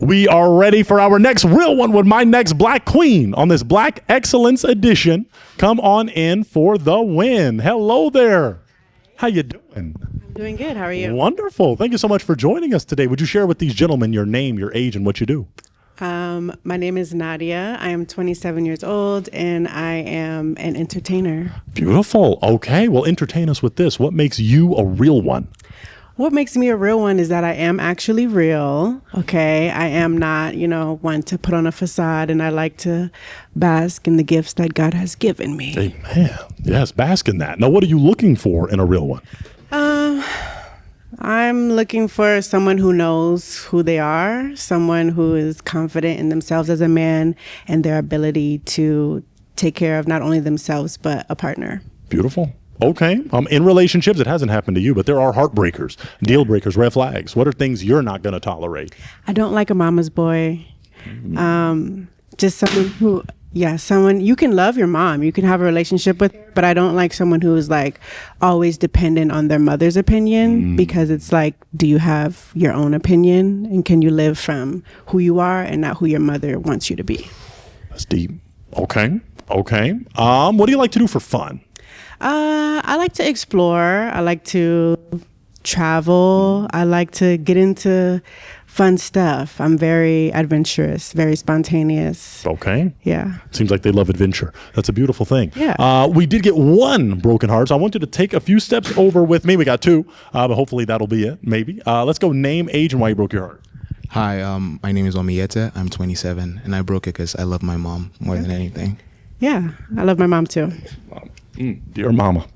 We are ready for our next real one with my next Black Queen on this Black Excellence edition. Come on in for the win. Hello there. How you doing? I'm doing good. How are you? Wonderful. Thank you so much for joining us today. Would you share with these gentlemen your name, your age, and what you do? My name is Nadia. I am 27 years old, and I am an entertainer. Beautiful. Okay. Well, entertain us with this. What makes you a real one? What makes me a real one is that I am actually real. Okay. I am not, one to put on a facade, and I like to bask in the gifts that God has given me. Amen. Yes, bask in that. Now, what are you looking for in a real one? I'm looking for someone who knows who they are, someone who is confident in themselves as a man and their ability to take care of not only themselves, but a partner. Beautiful. Okay. In relationships, it hasn't happened to you, but there are heartbreakers, deal breakers, red flags. What are things you're not going to tolerate? I don't like a mama's boy. Just someone who, someone, you can love your mom, you can have a relationship with her, but I don't like someone who is like always dependent on their mother's opinion, because it's like, do you have your own opinion, and can you live from who you are and not who your mother wants you to be? That's deep. Okay. Okay. What do you like to do for fun? I like to explore. I like to travel. I like to get into fun stuff. I'm very adventurous, very spontaneous. Okay. Yeah. Seems like they love adventure. That's a beautiful thing. Yeah. We did get one broken heart, so I want you to take a few steps over with me. We got two, but hopefully that'll be it, maybe. Let's go name, age, and why you broke your heart. Hi, my name is Omiete. I'm 27, and I broke it because I love my mom more than anything. Yeah. I love my mom too. Dear mama.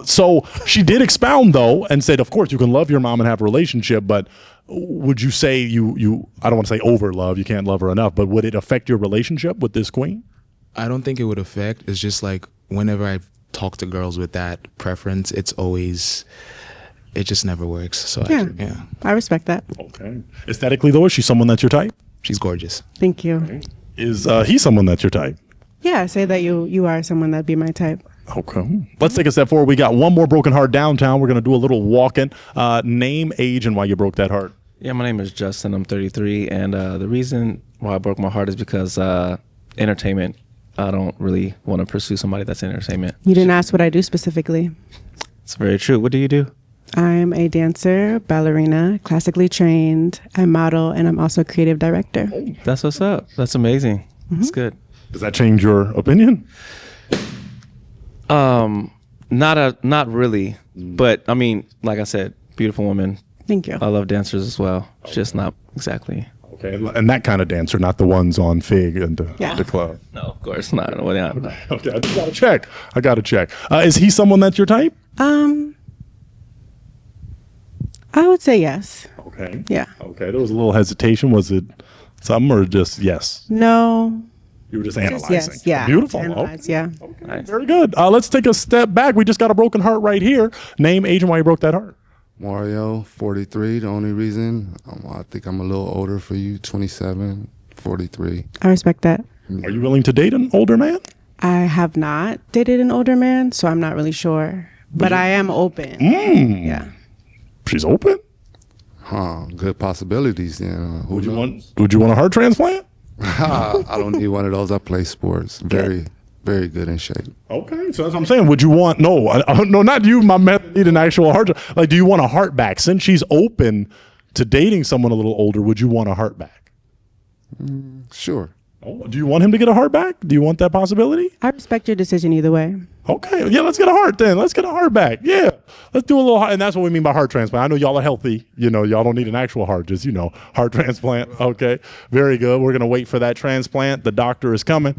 So she did expound though and said, of course you can love your mom and have a relationship, but would you say you I don't want to say over love, you can't love her enough, but would it affect your relationship with this queen? I don't think it would affect. It's just like whenever I talk to girls with that preference, it just never works. So I respect that. Okay. Aesthetically though, is she someone that's your type? She's gorgeous. Thank you. Okay. Is he someone that's your type? Yeah, say that you are someone that'd be my type. Okay. Let's take a step forward. We got one more broken heart downtown. We're going to do a little walk-in. Name, age, and why you broke that heart. Yeah, my name is Justin. I'm 33, and the reason why I broke my heart is because entertainment. I don't really want to pursue somebody that's in entertainment. You didn't ask what I do specifically. It's very true. What do you do? I'm a dancer, ballerina, classically trained. I model, and I'm also a creative director. That's what's up. That's amazing. That's good. Does that change your opinion? Not really, but I mean, like I said, beautiful woman. Thank you. I love dancers as well. Just not exactly. Okay, and that kind of dancer, not the ones on Fig and the club. No, of course not. Well, yeah. Okay, I just gotta check. I gotta check. Is he someone that's your type? I would say yes. Okay. Yeah. Okay, there was a little hesitation. Was it something or just yes? No. You were just analyzing. Yes, yeah. Beautiful. Analyze, okay. yeah. Okay. Nice. Very good. Let's take a step back. We just got a broken heart right here. Name, age, and why you broke that heart. Mario, 43. The only reason, I think I'm a little older for you, 27, 43. I respect that. Are you willing to date an older man? I have not dated an older man, so I'm not really sure. But I am open. Yeah. She's open. Good possibilities. Then. Would you want a heart transplant? I don't need one of those. I play sports. Very good in shape. Okay, so that's what I'm saying. Would you want no, not you, my man. Need an actual heart. Like, do you want a heart back? Since she's open to dating someone a little older, would you want a heart back? Sure. Oh, do you want him to get a heart back? Do you want that possibility? I respect your decision either way. Okay, yeah, let's get a heart then. Let's get a heart back. Yeah, let's do a little heart, and that's what we mean by heart transplant. I know y'all are healthy. Y'all don't need an actual heart, just heart transplant. Okay, very good. We're gonna wait for that transplant. The doctor is coming.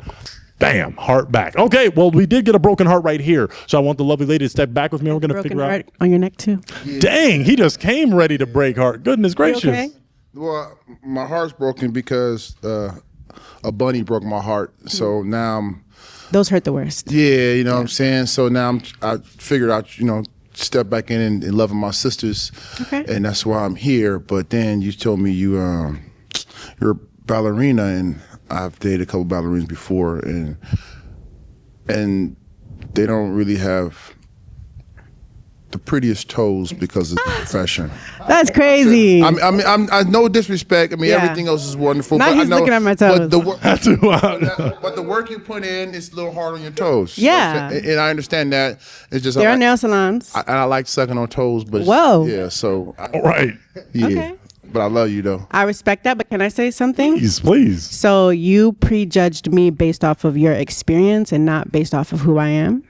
Bam, heart back. Okay, well, we did get a broken heart right here, so I want the lovely lady to step back with me. We're gonna figure out. On your neck too. Dang, he just came ready to break heart. Goodness gracious. You okay? Well, my heart's broken because a bunny broke my heart. So now Those hurt the worst. Yeah, you know what I'm saying? So now I figured out, step back in and loving my sisters. Okay. And that's why I'm here. But then you told me you're a ballerina, and I've dated a couple ballerinas before, and they don't really have the prettiest toes because it's the profession. That's crazy. I mean, I'm no disrespect. I mean, Yeah. everything else is wonderful. Now but he's I know, looking at my toes. But the, wor- That's who I- but the work you put in is a little hard on your toes. Yeah. And I understand that. It's just There I are like, nail salons. I like sucking on toes, but Whoa. yeah. So All right. yeah. Okay. But I love you though. I respect that, but can I say something? Please. So you prejudged me based off of your experience and not based off of who I am?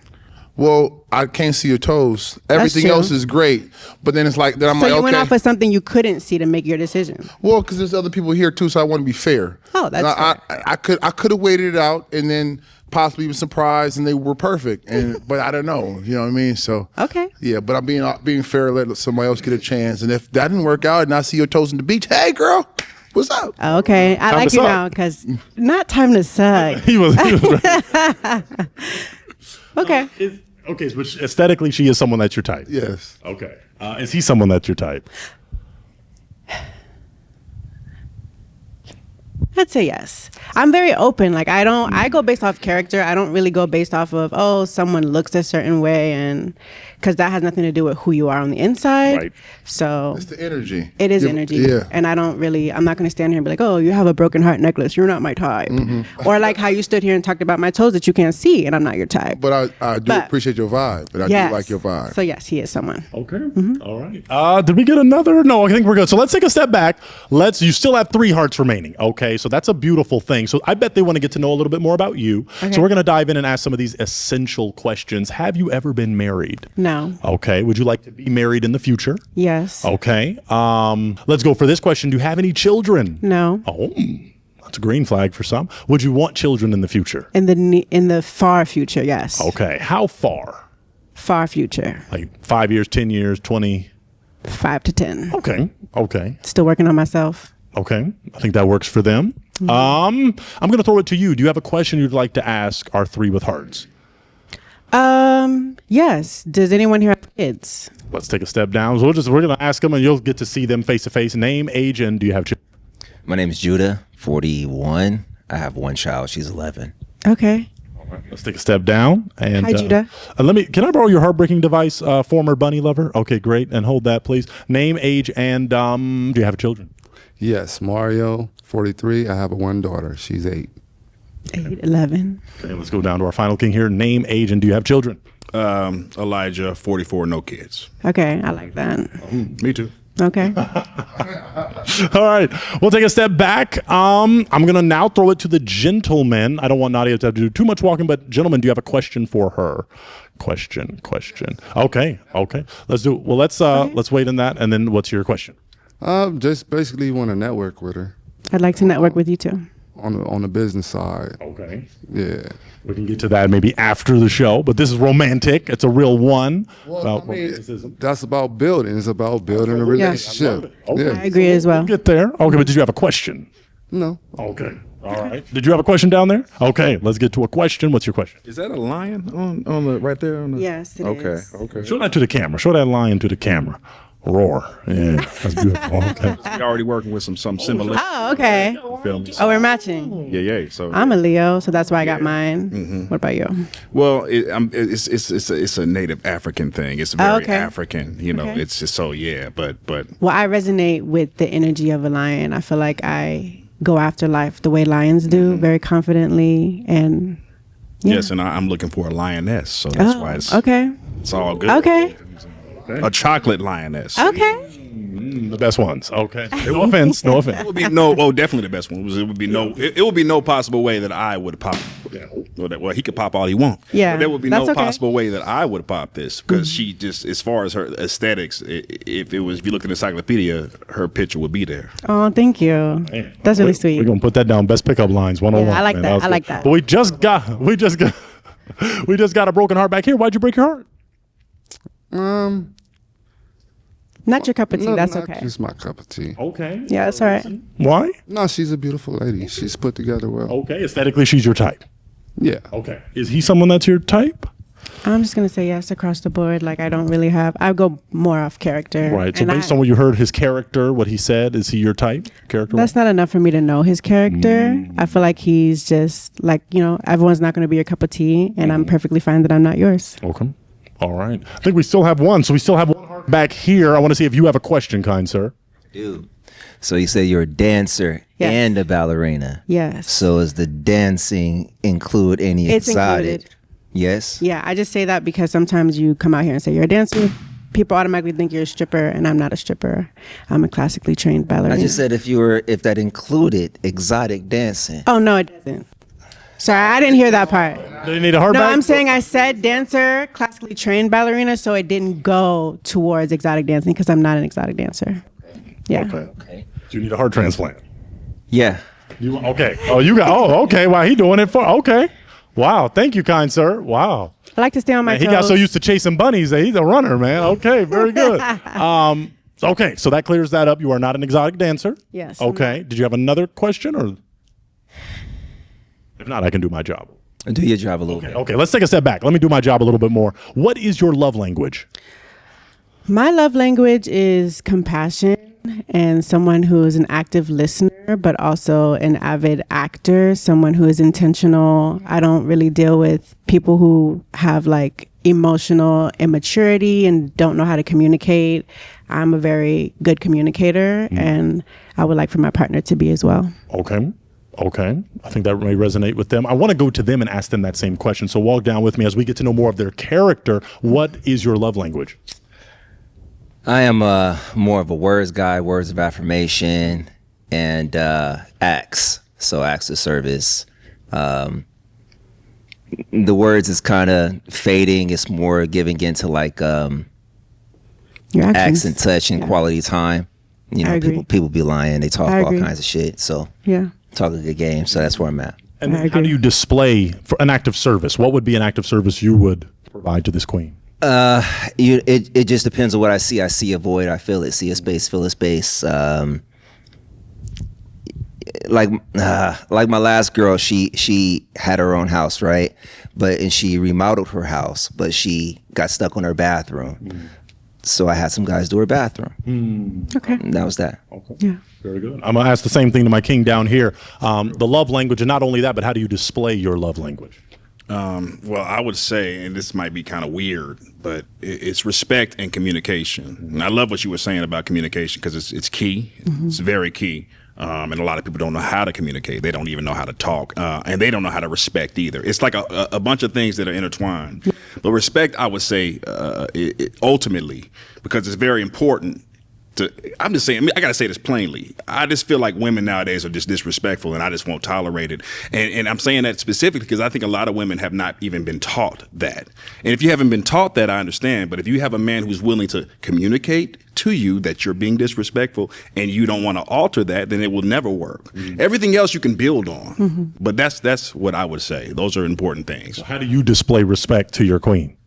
Well, I can't see your toes. Everything true. else is great, but then it's like then I'm So like, you okay. went off of something you couldn't see to make your decision. Well, because there's other people here too, so I want to be fair. Oh, that's And I could have waited it out and then possibly was surprised and they were perfect. And but I don't know, you know what I mean? So Okay. yeah, but I'm being fair. Let somebody else get a chance. And if that didn't work out and I see your toes on the beach, hey girl, what's up? Okay. I like to you suck. now because not time to suck. He was ready. Okay. Okay, so which aesthetically, she is someone that's your type. Yes. Okay. Is he someone that's your type? I'd say yes. I'm very open. Like I go based off character. I don't really go based off of, oh, someone looks a certain way, and because that has nothing to do with who you are on the inside. Right. So It's the energy. it is You- energy. Yeah. And I'm not going to stand here and be like, oh, you have a broken heart necklace. You're not my type. Mm-hmm. Or like how you stood here and talked about my toes that you can't see and I'm not your type. But I do But- appreciate your vibe. And I Yes. do like your vibe. So yes, he is someone. Okay. All right. Did we get another? No, I think we're good. So let's take a step back. You still have 3 hearts remaining. Okay. So that's a beautiful thing. So I bet they want to get to know a little bit more about you. Okay. So we're going to dive in and ask some of these essential questions. Have you ever been married? No. Okay. Would you like to be married in the future? Yes. Okay. Let's go for this question. Do you have any children? No. Oh, that's a green flag for some. Would you want children in the future? In the far future, yes. Okay. How far? Far future. Like 5 years, 10 years, 20? 5 to 10. Okay. Okay. Still working on myself. Okay. I think that works for them. I'm going to throw it to you. Do you have a question you'd like to ask our 3 with hearts? Yes. Does anyone here have kids? Let's take a step down. So we're going to ask them and you'll get to see them face to face. Name, age, and do you have children? My name is Judah, 41. I have 1 child. She's 11. Okay. Let's take a step down. And, Hi, Judah. Can I borrow your heartbreaking device, former bunny lover? Okay, great. And hold that, please. Name, age, and do you have children? Yes, Mario, 43. I have 1 daughter. She's 8. 8, 11. Okay, let's go down to our final king here. Name, age, and do you have children? Elijah, 44, no kids. Okay, I like that. Me too. Okay. All right, we'll take a step back. I'm going to now throw it to the gentleman. I don't want Nadia to have to do too much walking, but gentlemen, do you have a question for her? Question. Okay. Let's do it. Well, let's wait on that. And then what's your question? Just basically want to network with her I'd like to network with you too. on the business side. Okay. Yeah. We can get to that maybe after the show, but this is romantic. It's a real one. Well, About I mean, romanticism. that's about building. It's about building a relationship. Okay. I agree as well. Get there. Okay, but did you have a question? No. Okay. All right. Did you have a question down there? Okay, let's get to a question. What's your question? Is that a lion on the right there? On the, Yes, it okay. is. Okay. Show that to the camera. Show that lion to the camera. Roar. Yeah, that's beautiful. Okay. We're already working with some similar. Oh, okay. Feel me? Oh, we're matching. Yeah. So I'm a Leo, so that's why I got mine. What about you? well, it's a native African thing. It's very okay. African. You know, Okay. it's just so but Well, I resonate with the energy of a lion. I feel like I go after life the way lions do, very confidently, and yeah. yes, and I'm looking for a lioness. So that's why it's okay. It's all good. Okay. A chocolate lioness. Okay. The best ones. Okay. No offense. No offense. It would be definitely the best one. It would be it would be no possible way that I would pop. Well, he could pop all he wants. Yeah, but there would be that's no okay. possible way that I would pop this because she just, as far as her aesthetics, if you look at the encyclopedia, her picture would be there. Oh, thank you. That's really sweet. We're gonna put that down. Best pickup lines 101. Yeah, I like man. that. Was I good. like that. But we just got a broken heart back here. Why'd you break your heart? Not your cup of tea. No, That's not okay. just my cup of tea. Okay. Yeah, that's all right. Why? No, she's a beautiful lady. She's put together well. Okay. Aesthetically, she's your type. Yeah. Okay. Is he someone that's your type? I'm just gonna say yes across the board. Like I don't really have. I go more off character. Right. So And based on what you heard, his character, what he said, is he your type? Character? that's not enough for me to know his character. I feel like he's just like everyone's not gonna be your cup of tea, and I'm perfectly fine that I'm not yours. Okay. All right. I think we still have one. So we still have one heart back here. I want to see if you have a question, kind sir. Dude. So you say you're a dancer Yes. and a ballerina. Yes. So does the dancing include any It's exotic? included. Yes. Yeah, I just say that because sometimes you come out here and say you're a dancer, people automatically think you're a stripper, and I'm not a stripper. I'm a classically trained ballerina. I just said if that included exotic dancing. Oh no, it doesn't. Sorry, I didn't hear that part. Do you need a heart No, back? I'm saying I said dancer, classically trained ballerina, so it didn't go towards exotic dancing because I'm not an exotic dancer. Yeah. Okay. Do you need a heart transplant? Yeah. Okay. Oh, you got. Oh, okay. Wow, he doing it for. Okay. Wow. Thank you, kind sir. Wow. I like to stay on my Man, toes. he got so used to chasing bunnies that he's a runner, man. Okay. Very good. Okay. So that clears that up. You are not an exotic dancer. Yes. Okay. Did you have another question, or if not, I can do my job. Do your job a little bit. Okay. Let's take a step back. Let me do my job a little bit more. What is your love language? My love language is compassion and someone who is an active listener, but also an avid actor, someone who is intentional. I don't really deal with people who have like emotional immaturity and don't know how to communicate. I'm a very good communicator, and I would like for my partner to be as well. Okay. I think that may resonate with them. I want to go to them and ask them that same question. So walk down with me as we get to know more of their character. What is your love language? I am more of a words guy, words of affirmation, and acts. So acts of service. The words is kind of fading. It's more giving into like Your actions. acts and touch and quality time. You I know, agree. people be lying. They talk I all agree. kinds of shit. So Yeah. talk a good game. So that's where I'm at. And I how agree. do you display for an act of service? What would be an act of service you would provide to this queen? It just depends on what I see. I see a void, I feel it. See a space, feel a space. Like my last girl, she had her own house, right? And she remodeled her house, but she got stuck on her bathroom. So I had some guys do her bathroom. Okay. And that was that. Yeah. Very good. I'm going to ask the same thing to my king down here. The love language, and not only that, but how do you display your love language? Well, I would say, and this might be kind of weird, but it's respect and communication. And I love what you were saying about communication because it's key. It's very key. And a lot of people don't know how to communicate. They don't even know how to talk. And they don't know how to respect either. It's like a bunch of things that are intertwined. But respect, I would say, ultimately, because it's very important. I'm just saying, I got to say this plainly. I just feel like women nowadays are just disrespectful, and I just won't tolerate it. And I'm saying that specifically because I think a lot of women have not even been taught that. And if you haven't been taught that, I understand. But if you have a man who's willing to communicate to you that you're being disrespectful and you don't want to alter that, then it will never work. Everything else you can build on. But that's what I would say. Those are important things. How do you display respect to your queen?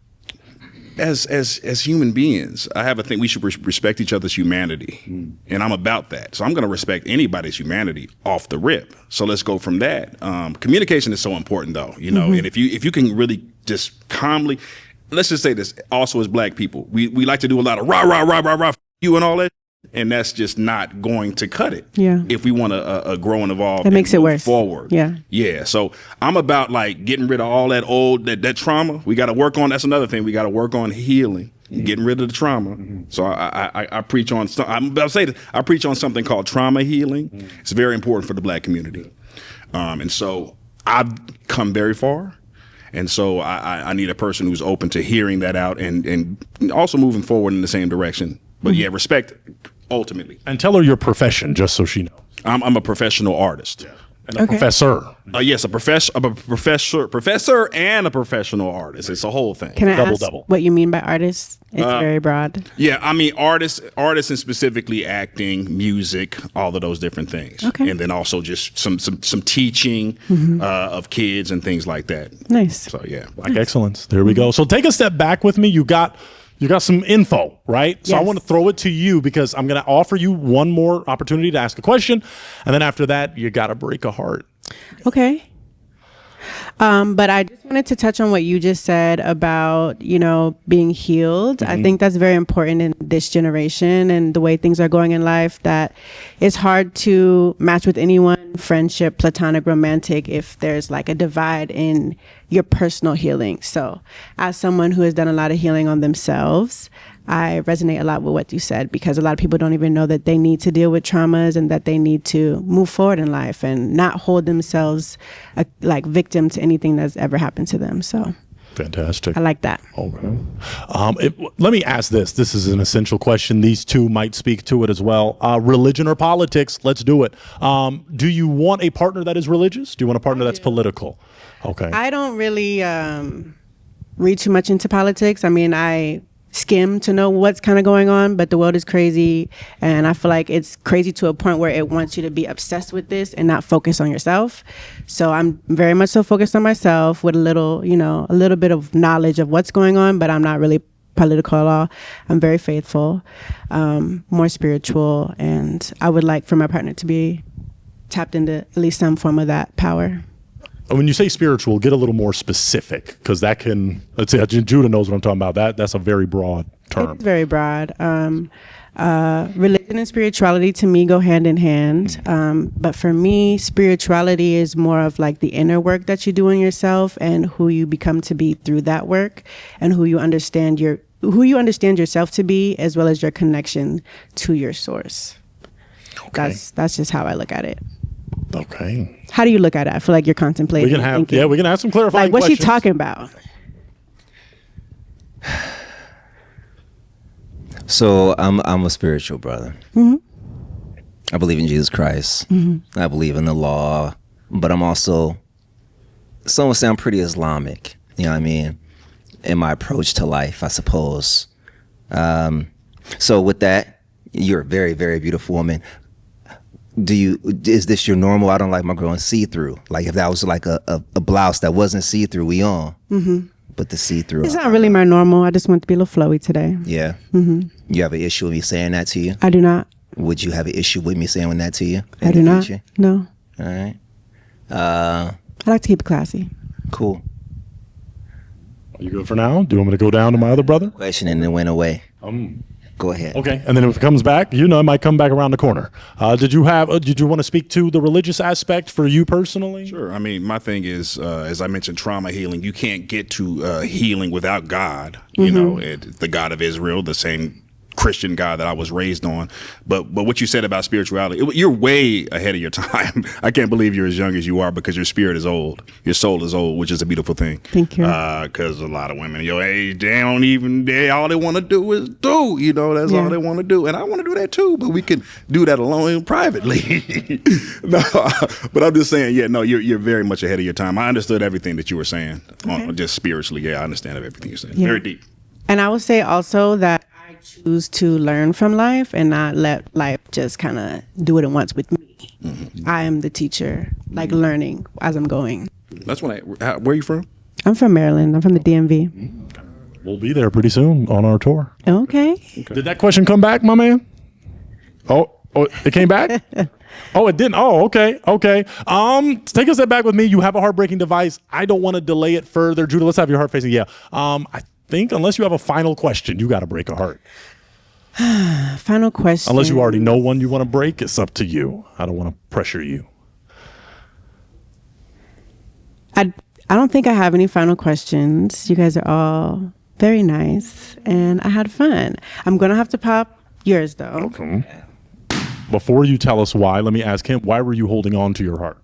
As human beings, I have a thing we should respect each other's humanity, and I'm about that. So I'm going to respect anybody's humanity off the rip. So let's go from that. Communication is so important, though, you know. And if you can really just calmly, let's just say this. Also, as Black people, we like to do a lot of rah rah rah rah rah you and all that. And that's just not going to cut it. Yeah. If we want to grow and evolve, That makes it move worse. forward. Yeah. Yeah. So I'm about like getting rid of all that old that trauma. We got to work on. That's another thing. We got to work on healing, getting rid of the trauma. So I preach on. I'm about to say this. I preach on something called trauma healing. It's very important for the Black community. And so I've come very far. And so I need a person who's open to hearing that out and also moving forward in the same direction. But yeah, respect ultimately. And tell her your profession, just so she knows. I'm a professional artist. And a professor. Yes, I'm a professor and a professional artist. It's a whole thing. Can I ask Double. what you mean by artist? It's very broad. Yeah, I mean artists and specifically acting, music, all of those different things. Okay. And then also just some teaching of kids and things like that. Nice. So yeah. Black excellence. There we go. So take a step back with me. You got some info, right? So I Yes. want to throw it to you because I'm going to offer you one more opportunity to ask a question. And then after that, you got to break a heart. Okay. But I just wanted to touch on what you just said about, being healed. I think that's very important in this generation and the way things are going in life, that it's hard to match with anyone, friendship, platonic, romantic, if there's like a divide in your personal healing. So as someone who has done a lot of healing on themselves, I resonate a lot with what you said, because a lot of people don't even know that they need to deal with traumas and that they need to move forward in life and not hold themselves like victim to anything that's ever happened to them. So fantastic. I like that. Okay. Let me ask this. This is an essential question. These two might speak to it as well. Religion or politics? Let's do it. Do you want a partner that is religious? Do you want a partner that's political? Okay. I don't really read too much into politics. I mean, I skim to know what's kind of going on, but the world is crazy, and I feel like it's crazy to a point where it wants you to be obsessed with this and not focus on yourself. So I'm very much so focused on myself with a little bit of knowledge of what's going on, but I'm not really political at all. I'm very faithful, more spiritual, and I would like for my partner to be tapped into at least some form of that power. When you say spiritual, get a little more specific, because that can, let's say, Judah knows what I'm talking about. That's a very broad term. It's very broad. Religion and spirituality to me go hand in hand. But for me, spirituality is more of like the inner work that you do on yourself and who you become to be through that work, and who you understand yourself to be, as well as your connection to your source. Okay. That's just how I look at it. Okay. How do you look at it? I feel like you're contemplating. We can have some clarifying like, what's questions. she talking about? So I'm a spiritual brother. Mm-hmm. I believe in Jesus Christ. Mm-hmm. I believe in the law, but I'm also, some would say I'm pretty Islamic. You know what I mean? In my approach to life, I suppose. So with that, you're a very, very beautiful woman. Is this your normal? I don't like my girl in see-through. Like if that was like a blouse that wasn't see-through, we on. Mm-hmm. But the see-through. It's not really my normal. I just want to be a little flowy today. Yeah. Mm-hmm. You have an issue with me saying that to you? I do not. Would you have an issue with me saying that to you? I do not. No. All right. I like to keep it classy. Cool. Are you good for now? Do you want me to go down to my other brother? Question and it went away. Go ahead. Okay, and then if it comes back, it might come back around the corner. Did you want to speak to the religious aspect for you personally? Sure. I mean, my thing is, as I mentioned, trauma healing. You can't get to healing without God. The God of Israel, the same Christian God that I was raised on. But what you said about spirituality, you're way ahead of your time. I can't believe you're as young as you are, because your spirit is old. Your soul is old, which is a beautiful thing. Thank you. Because a lot of women, your age, all they want to do is do. That's all they want to do. And I want to do that too, but we can do that alone privately. No, but I'm just saying, you're very much ahead of your time. I understood everything that you were saying, just spiritually. Yeah, I understand everything you're saying. Yeah. Very deep. And I would say also that I choose to learn from life and not let life just kind of do what it wants with me. Mm-hmm. I am the teacher, like learning as I'm going. That's where are you from? I'm from Maryland. I'm from the DMV. We'll be there pretty soon on our tour. Okay. Did that question come back, my man? Oh, it came back? Oh, it didn't. Oh, okay. Take a step back with me. You have a heartbreaking device. I don't want to delay it further. Judah, let's have your heart facing. Yeah. I think unless you have a final question, you got to break a heart. Final question. Unless you already know one you want to break, it's up to you. I don't want to pressure you. I don't think I have any final questions. You guys are all very nice, and I had fun. I'm going to have to pop yours, though. Okay. Before you tell us why, let me ask him, why were you holding on to your heart?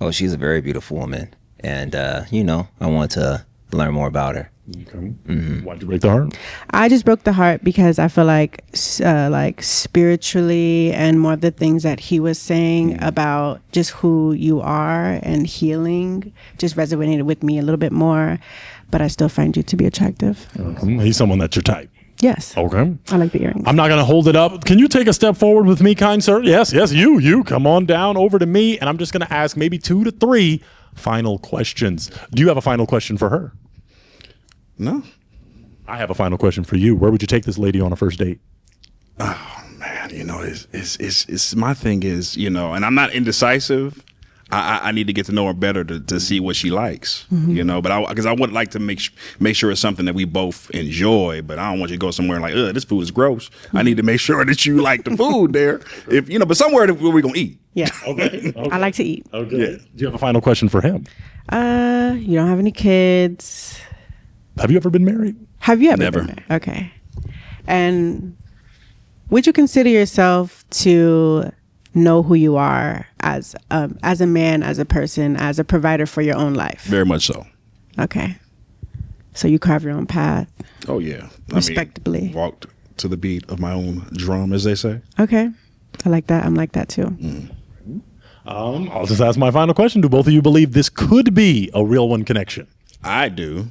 Oh, she's a very beautiful woman. And, I want to learn more about her. Okay. Mm-hmm. Why'd you break the heart? I just broke the heart because I feel like spiritually and more of the things that he was saying about just who you are and healing just resonated with me a little bit more. But I still find you to be attractive. He's someone that's your type. Yes. Okay. I like the earrings. I'm not going to hold it up. Can you take a step forward with me, kind sir? Yes, you. Come on down over to me, and I'm just going to ask maybe 2 to 3 final questions. Do you have a final question for her? No. I have a final question for you. Where would you take this lady on a first date? Oh man, it's my thing is, and I'm not indecisive. I need to get to know her better to see what she likes, you know. But because I would like to make sure it's something that we both enjoy. But I don't want you to go somewhere like, this food is gross. I need to make sure that you like the food there, if you know. But somewhere that we're gonna eat. Yeah. Okay. I like to eat. Okay. Yeah. Do you have a final question for him? You don't have any kids. Have you ever been married? Have you ever Never. been married? Okay. And would you consider yourself to know who you are as a man, as a person, as a provider for your own life? Very much so. Okay. So you carve your own path. Oh yeah. Respectably. Walked to the beat of my own drum, as they say. Okay. I like that. I'm like that too. I'll just ask my final question. Do both of you believe this could be a real one connection? I do.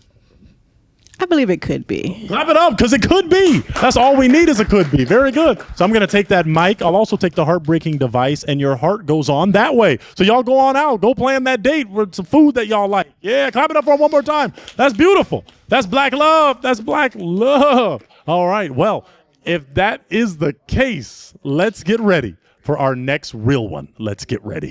I believe it could be. Clap it up, because it could be. That's all we need is a could be. Very good. So I'm going to take that mic. I'll also take the heartbreaking device, and your heart goes on that way. So y'all go on out. Go plan that date with some food that y'all like. Yeah, clap it up for 'em one more time. That's beautiful. That's black love. That's black love. All right. Well, if that is the case, let's get ready for our next real one. Let's get ready.